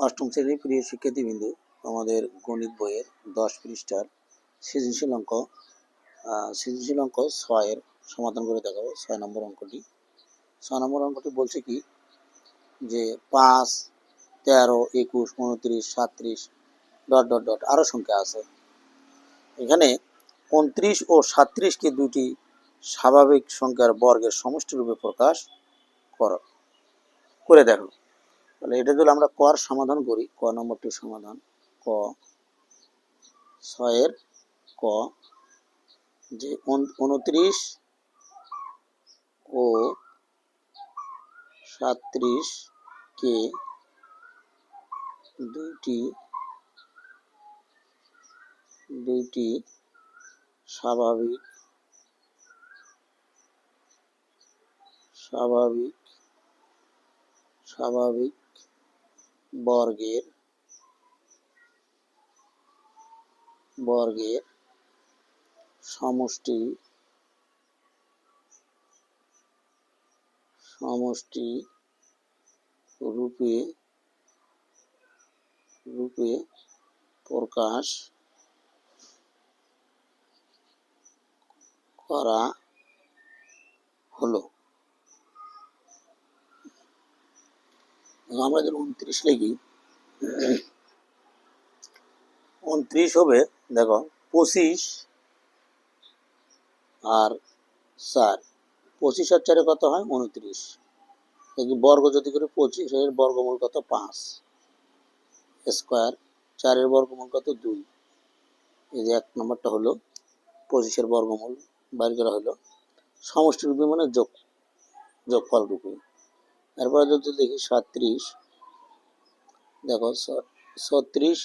অষ্টম শ্রেণীর প্রিয় শিক্ষার্থীবৃন্দ, আমাদের গণিত বইয়ের 10 পৃষ্ঠার সৃজনশীল অঙ্ক সৃজনশীল অঙ্ক 6 এর সমাধান করে দেখাবো। 6 নম্বর অঙ্কটি। 6 নম্বর অঙ্কটি বলছে কি যে 5, 13, 21, 29, 37 ডট ডট ডট আরও সংখ্যা আছে। এখানে 29 ও 37 কে দুটি স্বাভাবিক সংখ্যার বর্গের সমষ্টি রূপে প্রকাশ করে দেখো। তাহলে এটা যদি আমরা কর সমাধান করি, ক নম্বরটি সমাধান, ক 6 এর ক, যে 29 ও 37 কে দুইটি স্বাভাবিক বর্গের সমষ্টি রূপে প্রকাশ করা হলো। আমরা যদি 29 লিখি, 29 হবে, দেখো 25 আর 4, 25 আর 4 কত হয় 29। বর্গ যদি করে 25 এর বর্গমূল কত 5 স্কোয়ার, 4 এর বর্গমূল কত 2। এই যে 1 নম্বরটা হলো 25 এর বর্গমূল বাইর করা হলো সমষ্টি রূপে, মানে যোগফল রূপে। এরপরে যদি দেখি 37, দেখো 36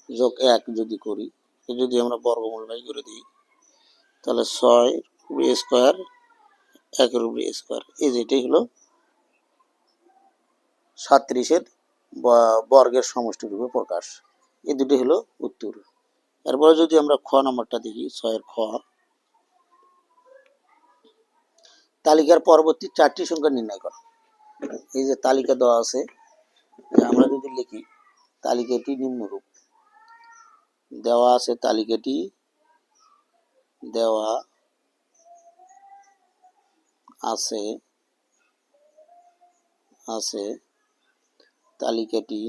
যোগ 1 যদি করি, যদি আমরা বর্গমূল বাই করে দিই, তাহলে 6 স্কোয়ার 1 স্কোয়ার। এই যেটাই হলো 37 বর্গের সমষ্টি রূপে প্রকাশ। এই দুটি হলো উত্তর। এরপরে যদি আমরা খ নম্বরটা দেখি, 6 এর খ, তালিকার পরবর্তী 4টি সংখ্যা নির্ণয় করো। এই যে তালিকা দেওয়া আছে, আমরা যদি লিখি তালিকাটি নিম্নরূপ দেওয়া আছে, তালিকাটি দেওয়া আছে তালিকাটি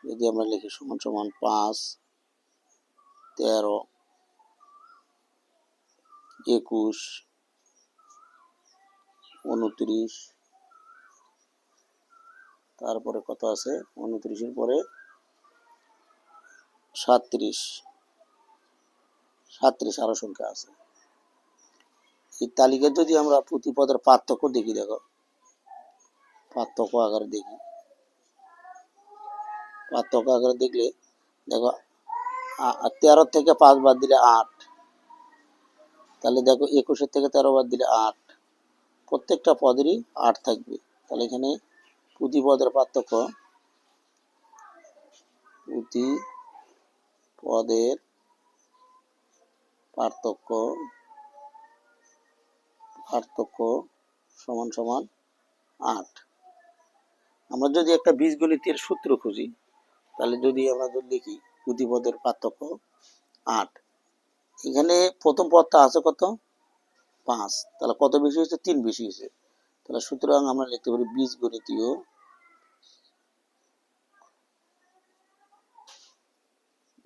যদি আমরা লিখি সমান সমান 5, 13, 21, 29, তারপরে কত আছে 29 এর পরে 37 আরো সংখ্যা আছে। এই তালিকায় যদি আমরা প্রতি পদের পার্থক্য দেখি, দেখো পার্থক্য আকারে দেখি, দেখলে দেখো 13 থেকে 5 বাদ দিলে 8, তাহলে দেখো 21 থেকে 13 বাদ দিলে 8, প্রত্যেকটা পদেরই 8 থাকবে। তাহলে এখানে প্রতি পদের পার্থক্য, সমান সমান 8। আমরা যদি একটা বীজগণিতের সূত্র খুঁজি, তাহলে যদি আমরা লিখি প্রতি পদের পার্থক্য 8, এখানে প্রথম পদটা আছে কত 5, তাহলে কত বেশি হয়েছে 3 বেশি হয়েছে। তাহলে সুতরাং আমরা লিখতে পারি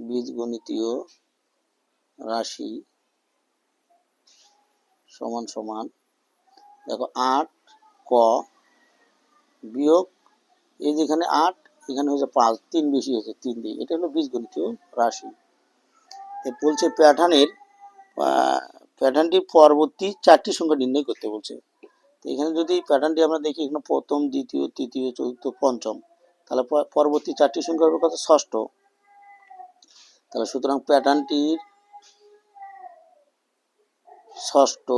বীজগণিতীয় রাশি সমান সমান, দেখো 8 ক বিয়োগ, এই যেখানে 8, এখানে হয়েছে 5, 3 বেশি হয়েছে 3 দিয়ে, এটা হলো বীজগণিতীয় রাশি। বলছে প্যাটার্নটির পরবর্তী 4টি সংখ্যা নির্ণয় করতে বলছে। তো এখানে যদি প্যাটার্নটি আমরা দেখি, এখানে প্রথম, দ্বিতীয়, তৃতীয়, চতুর্থ, পঞ্চম, তাহলে পরবর্তী 4টি সংখ্যা হবে কত 6ষ্ঠ। তাহলে সুতরাং প্যাটার্নটির 6ষ্ঠ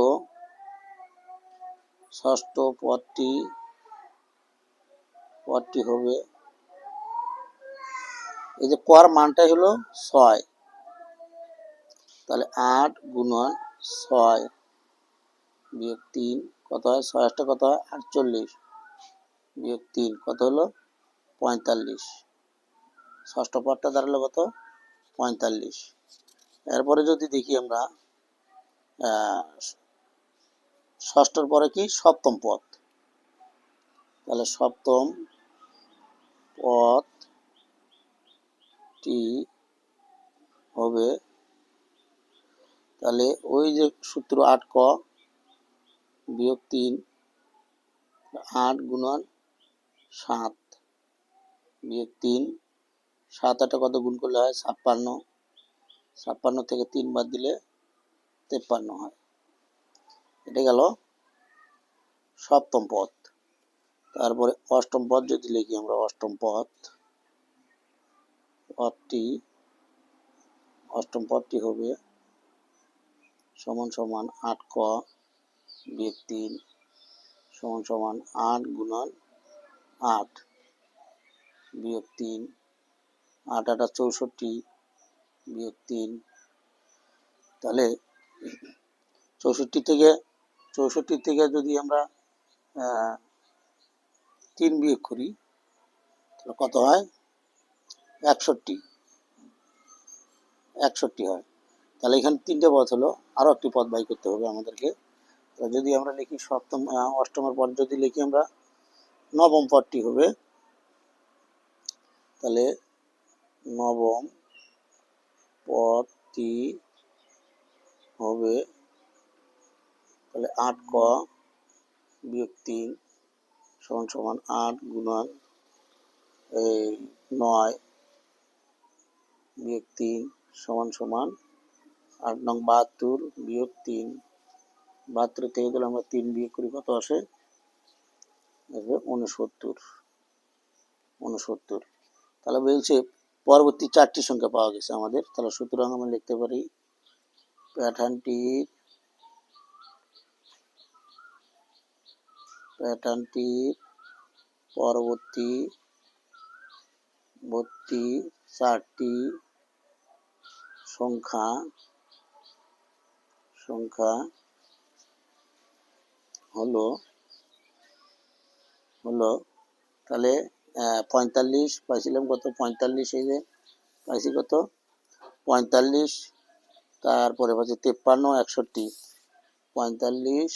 পদটি হবে, এই যে কর মানটাই হলো 6, তাহলে 8 গুণন 6 বিয়োগ 3 কত হয়, 6 8 কত হয় 48, বিয়োগ 3 কত হলো 45, ষষ্ঠ পদটা দাঁড়ালো কত 45। এরপরে যদি দেখি আমরা ষষ্ঠর পরে কি সপ্তম পদ, তাহলে সপ্তম পদটি হবে, তাহলে ওই যে সূত্র 8 ক বিয়োগ 3, 8 গুণন 7 বিয়োগ 3, 7 8 কত গুণ করলে হয় 56, 56 থেকে 3 বাদ দিলে 53 হয়। এটা গেল সপ্তম পদ। তারপরে অষ্টম পদ যদি লিখি আমরা, অষ্টম পদটি হবে সমান সমান 8 ক বিয়োগ 3 সমান সমান 8 গুণন 8 বিয়োগ 3, 8 8 64 বিয়োগ 3, তাহলে 64 থেকে যদি আমরা 3 বিয়োগ করি তাহলে কত হয় 61 হয়। তাহলে এখানে 3টে পদ হলো, আরও একটি পদ বাই করতে হবে আমাদেরকে। যদি আমরা লিখি অষ্টমের পদ যদি লিখি আমরা, নবম পদটি হবে, তাহলে নবম পদটি হবে তাহলে 8 ক বিয়োগ 3 সমান সমান 8 গুণন 9 বিয়োগ 3 সমান সমান 8 নং 72 বিয়োগ 3, 72 থেকে গেলে আমরা 3 বিয়োগ করি কত আসে 69। তাহলে বলছে পরবর্তী 4টি সংখ্যা পাওয়া গেছে আমাদের। তাহলে সুতরাং আমরা লিখতে পারি প্যাটার্নটির পরবর্তী 4টি সংখ্যা হলো তাহলে 45 পাইছিলাম কত 45, এই যে পাইছি কত 45, তারপরে পাচ্ছি 53 61, 45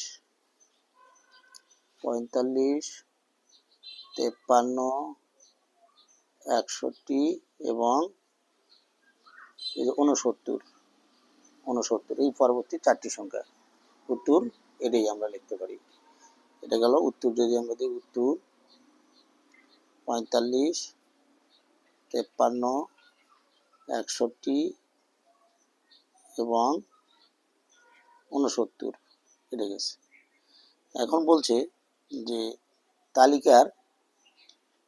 53 61 এবং এই যে 69 এই পরবর্তী 4টি সংখ্যা উত্তর এটাই আমরা লিখতে পারি। এটা গেল উত্তর। যদি আমরা দিই উত্তর 45 53 61 এবং 69 এটা গেছে। এখন বলছে যে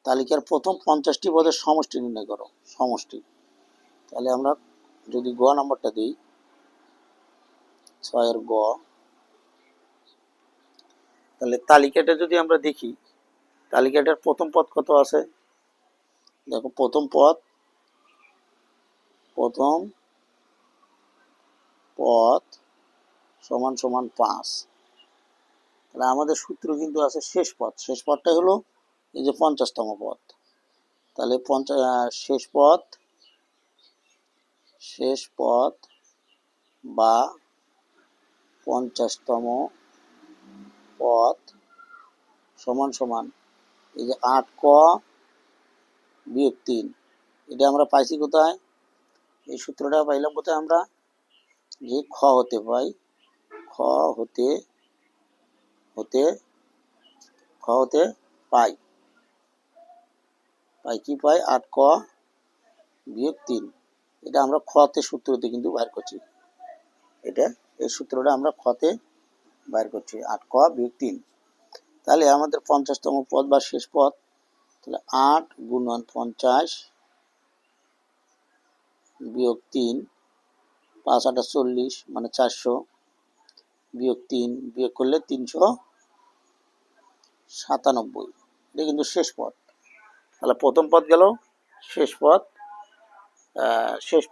তালিকার প্রথম 50টি পদের সমষ্টি নির্ণয় করো। সমষ্টি, তাহলে আমরা যদি গ নাম্বারটা দিই 6 গ, তাহলে তালিকাটা যদি আমরা দেখি, তালিকাটার প্রথম পদ কত আছে, দেখো প্রথম পদ সমান সমান 5। তাহলে আমাদের সূত্র কিন্তু আছে শেষ পদটা হলো এই যে 50তম পদ। তাহলে শেষ পদ বা 50তম পদ সমান সমান এই যে 8 ক বিয়োগ 3, এটা আমরা পাইছি কোথায়, এই সূত্রটা পাইলাম কোথায় আমরা, যে খ হতে পাই, খ হতে পাই কি পাই 8 ক বিয়োগ 3, এটা আমরা খতে সূত্রতে কিন্তু বাইর করছি। এই সূত্রটা আমরা খতে বাইর করছি 8 ক বিয়োগ 3। তাহলে আমাদের 50তম পদ বা শেষ পদ, তাহলে 8 গুণন 50 বিয়োগ 3, 5 8 40 মানে 400 বিয়োগ 3 বিয়োগ করলে 397, এটা কিন্তু শেষ পদ। তাহলে প্রথম পদ গেল, শেষ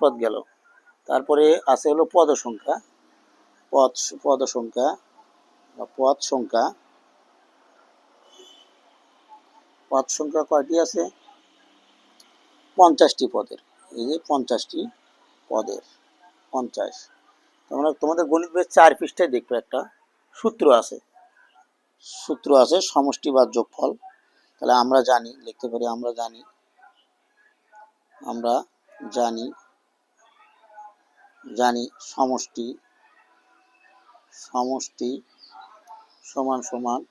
পদ গেল। তারপরে আছে হলো পদ সংখ্যা, পদ সংখ্যা কয়টি আছে? 50টি পদের। এই যে 50টি পদের 50। তোমরা তোমাদের গণিত বইয়ের 4 পৃষ্ঠায় দেখবে একটা সূত্র আছে সমষ্টি বা যোগফল। তাহলে আমরা জানি, লিখতে পারি আমরা জানি সমষ্টি সমান সমান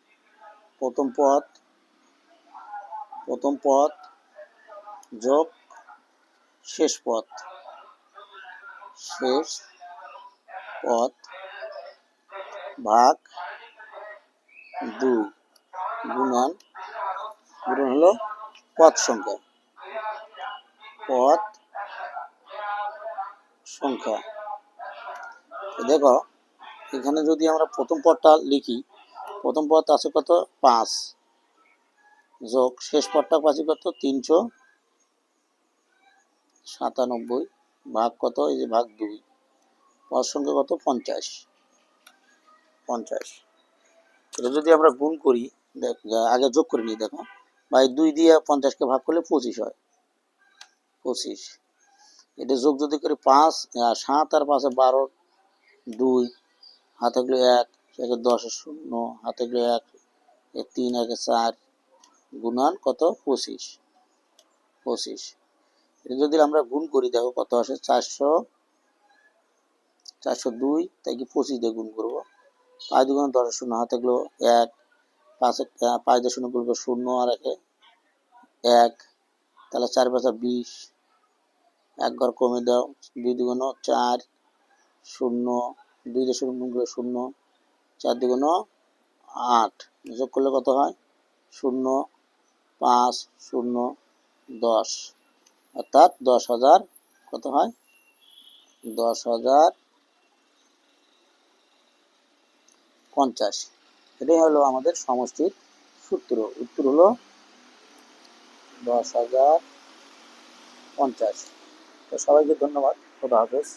প্রথম পদ যোগ শেষ পদ ভাগ 2 গুণন হলো পদ সংখ্যা। দেখো এখানে যদি আমরা প্রথম পদটা লিখি, প্রথম পদ আছে কত? 5 যোগ শেষ পদটা পাচ্ছি কত? 397 ভাগ কত? এই যে ভাগ 2, পদ সংখ্যা কত? 50। এটা যদি আমরা গুণ করি, আগে যোগ করে নিই। দেখো ভাই 2 দিয়ে 50কে ভাগ করলে 25 হয়। 25 এটা যোগ যদি করি 5 7 আর 5 12, 2 হাতে গেলে 1, 10 0 হাতে গেলে 1, 3 1 4 গুণন কত? 25। এটা যদি আমরা গুণ করি, দেখো কত আসে? 402, তাই কি 25 দিয়ে গুণ করবো। 5 2 10 0 হাতে গেলো 1, 5 দিয়ে 0 করবো 0 আর 1, তাহলে 4 5 20, 1 ঘর কমে দাও, 2 2 4 0, 2 দিয়ে 0 গুণ করলে 0, 4 2 8, যোগ করলে কত হয়? 0 5 0 10, অর্থাৎ 10,000 কত হয়? 10,050। এটাই হলো আমাদের সমষ্টির সূত্র। উত্তর হলো 10,050। তো সবাইকে ধন্যবাদ। খোদা হাফেজ।